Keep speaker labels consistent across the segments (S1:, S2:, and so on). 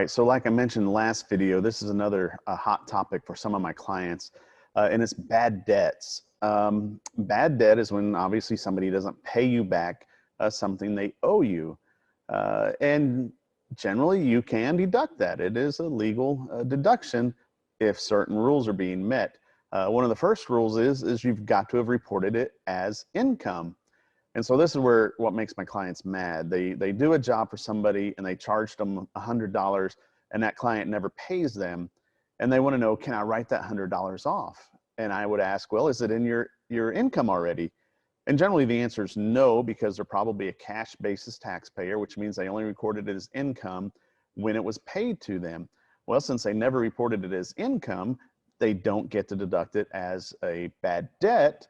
S1: right, so like I mentioned in the last video, this is another hot topic for some of my clients, and it's bad debts. Bad debt is when obviously somebody doesn't pay you back something they owe you. And generally you can deduct that. It is a legal deduction if certain rules are being met. One of the first rules is you've got to have reported it as income. And so this is where what makes my clients mad. They do a job for somebody and they charged them $100 and that client never pays them. And they want to know, can I write that $100 off? And I would ask, well, is it in your income already? And generally the answer is no, because they're probably a cash basis taxpayer, which means they only recorded it as income when it was paid to them. Well, since they never reported it as income, they don't get to deduct it as a bad debt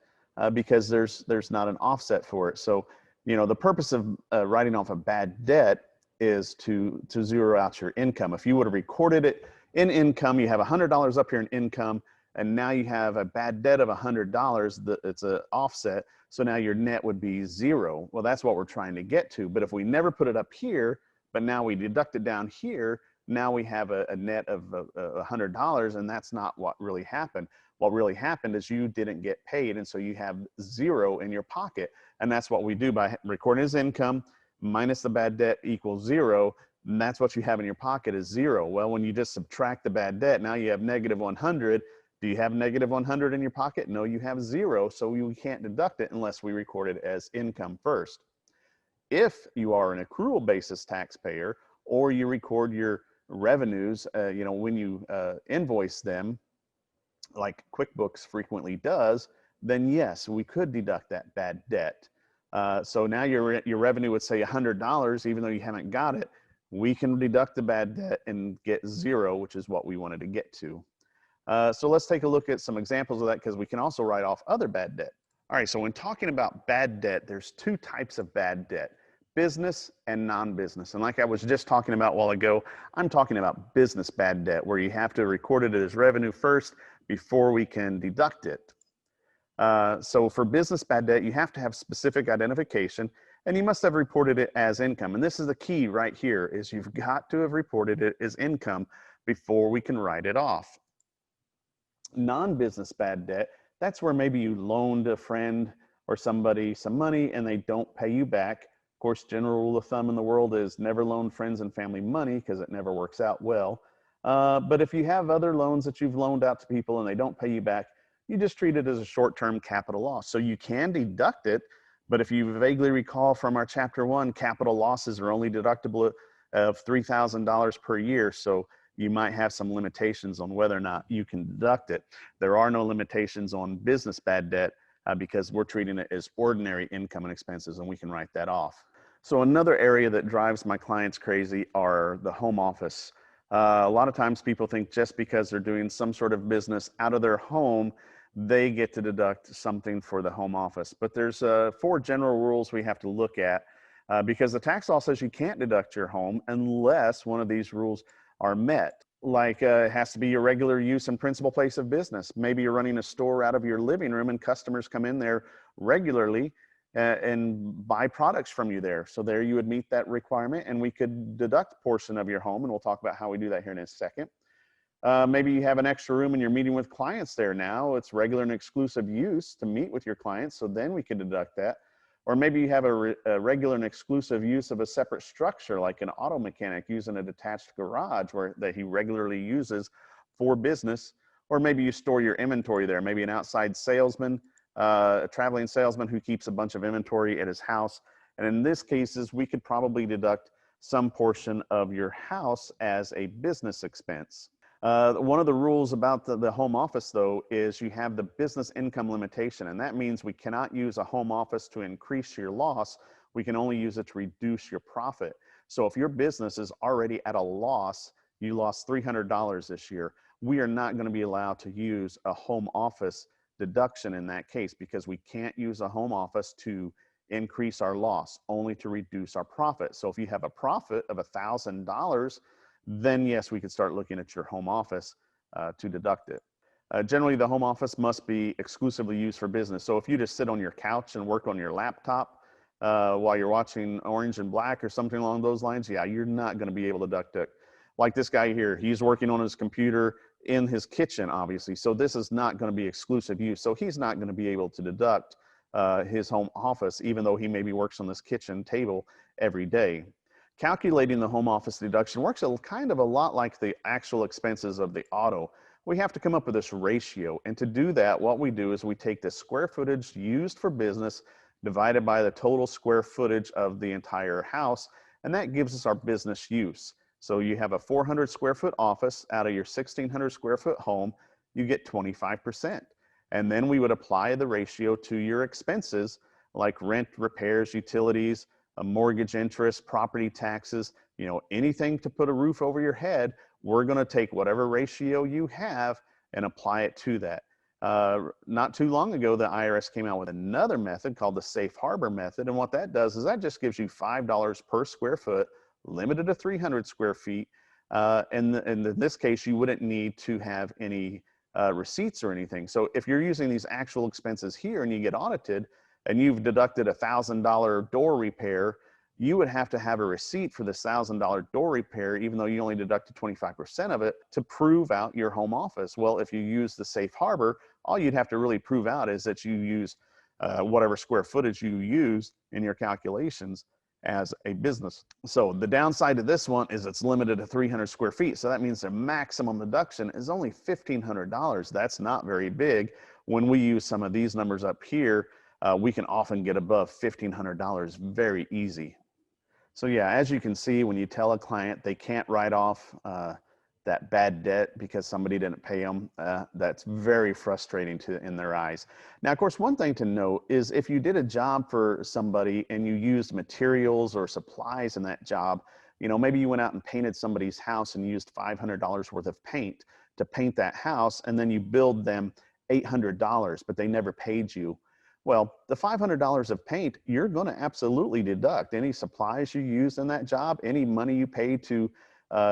S1: because there's not an offset for it. So, you know, the purpose of writing off a bad debt is to zero out your income. If you would have recorded it in income, you have $100 up here in income, and now you have a bad debt of $100, it's an offset, so now your net would be zero. Well, that's what we're trying to get to. But if we never put it up here, but now we deduct it down here, now we have a net of $100, and that's not what really happened. What really happened is you didn't get paid, and so you have zero in your pocket. And that's what we do by recording as income minus the bad debt equals zero, and that's what you have in your pocket is zero. Well, when you just subtract the bad debt, now you have negative 100. Do you have negative 100 in your pocket? No, you have zero, so you can't deduct it unless we record it as income first. If you are an accrual basis taxpayer, or you record your revenues, you know, when you invoice them, like QuickBooks frequently does, then yes, we could deduct that bad debt. So now your revenue would say $100, even though you haven't got it. We can deduct the bad debt and get zero, which is what we wanted to get to. So let's take a look at some examples of that, because we can also write off other bad debt. All right, so when talking about bad debt, there's two types of bad debt: business and non-business. And like I was just talking about a while ago, I'm talking about business bad debt, where you have to record it as revenue first before we can deduct it. So for business bad debt, you have to have specific identification, and you must have reported it as income. And this is the key right here, is you've got to have reported it as income before we can write it off. Non-business bad debt, that's where maybe you loaned a friend or somebody some money and they don't pay you back. Of course, general rule of thumb in the world is never loan friends and family money, because it never works out well. But if you have other loans that you've loaned out to people and they don't pay you back, you just treat it as a short-term capital loss. So you can deduct it, but if you vaguely recall from our chapter 1, capital losses are only deductible of $3,000 per year. So you might have some limitations on whether or not you can deduct it. There are no limitations on business bad debt because we're treating it as ordinary income and expenses, and we can write that off. So another area that drives my clients crazy are the home office. A lot of times people think just because they're doing some sort of business out of their home, they get to deduct something for the home office. But there's 4 general rules we have to look at because the tax law says you can't deduct your home unless one of these rules are met. Like it has to be your regular use and principal place of business. Maybe you're running a store out of your living room and customers come in there regularly and buy products from you there. So there you would meet that requirement, and we could deduct a portion of your home, and we'll talk about how we do that here in a second. Maybe you have an extra room and you're meeting with clients there now. It's regular and exclusive use to meet with your clients, so then we can deduct that. Or maybe you have a regular and exclusive use of a separate structure, like an auto mechanic using a detached garage that he regularly uses for business. Or maybe you store your inventory there. Maybe an outside salesman, a traveling salesman who keeps a bunch of inventory at his house. And in this cases, we could probably deduct some portion of your house as a business expense. One of the rules about the home office, though, is you have the business income limitation, and that means we cannot use a home office to increase your loss. We can only use it to reduce your profit. So if your business is already at a loss, you lost $300 this year, we are not going to be allowed to use a home office deduction in that case, because we can't use a home office to increase our loss, only to reduce our profit. So if you have a profit of $1,000, then yes, we could start looking at your home office to deduct it. Generally, the home office must be exclusively used for business. So if you just sit on your couch and work on your laptop while you're watching Orange and Black or something along those lines, yeah, you're not going to be able to deduct it. Like this guy here, he's working on his computer in his kitchen, obviously. So this is not going to be exclusive use. So he's not going to be able to deduct his home office, even though he maybe works on this kitchen table every day. Calculating the home office deduction works kind of a lot like the actual expenses of the auto. We have to come up with this ratio. And to do that, what we do is we take the square footage used for business divided by the total square footage of the entire house, and that gives us our business use. So you have a 400 square foot office out of your 1,600 square foot home, you get 25%. And then we would apply the ratio to your expenses like rent, repairs, utilities, a mortgage interest, property taxes, anything to put a roof over your head. We're going to take whatever ratio you have and apply it to that. Not too long ago, the IRS came out with another method called the safe harbor method. And what that does is that just gives you $5 per square foot, limited to 300 square feet. And in this case, you wouldn't need to have any receipts or anything. So if you're using these actual expenses here and you get audited and you've deducted a $1,000 door repair, you would have to have a receipt for this $1,000 door repair, even though you only deducted 25% of it, to prove out your home office. Well, if you use the safe harbor, all you'd have to really prove out is that you use whatever square footage you use in your calculations as a business. So the downside to this one is it's limited to 300 square feet. So that means the maximum deduction is only $1,500. That's not very big. When we use some of these numbers up here, we can often get above $1,500 very easy. So yeah, as you can see, when you tell a client they can't write off that bad debt because somebody didn't pay them, that's very frustrating in their eyes. Now, of course, one thing to note is if you did a job for somebody and you used materials or supplies in that job, maybe you went out and painted somebody's house and used $500 worth of paint to paint that house, and then you billed them $800, but they never paid you. Well, the $500 of paint, you're going to absolutely deduct any supplies you used in that job, any money you paid to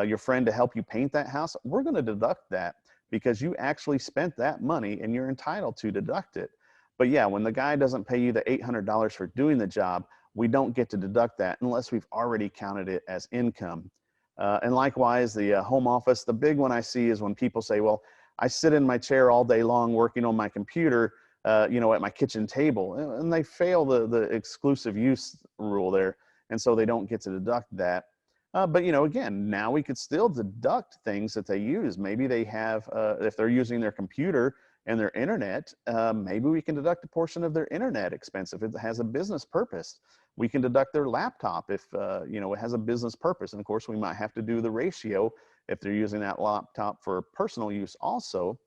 S1: your friend to help you paint that house. We're going to deduct that because you actually spent that money and you're entitled to deduct it. But yeah, when the guy doesn't pay you the $800 for doing the job, we don't get to deduct that unless we've already counted it as income. And likewise, the home office, the big one I see is when people say, well, I sit in my chair all day long working on my computer, at my kitchen table, and they fail the exclusive use rule there. And so they don't get to deduct that. But again, now we could still deduct things that they use. Maybe they have, if they're using their computer and their internet, maybe we can deduct a portion of their internet expense if it has a business purpose. We can deduct their laptop if it has a business purpose. And of course, we might have to do the ratio if they're using that laptop for personal use also.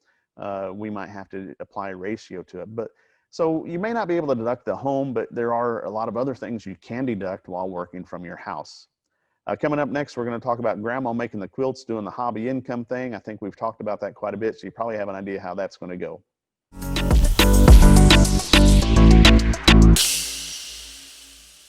S1: We might have to apply a ratio to it. But so you may not be able to deduct the home, but there are a lot of other things you can deduct while working from your house. Coming up next, we're going to talk about grandma making the quilts, doing the hobby income thing. I think we've talked about that quite a bit, so you probably have an idea how that's going to go.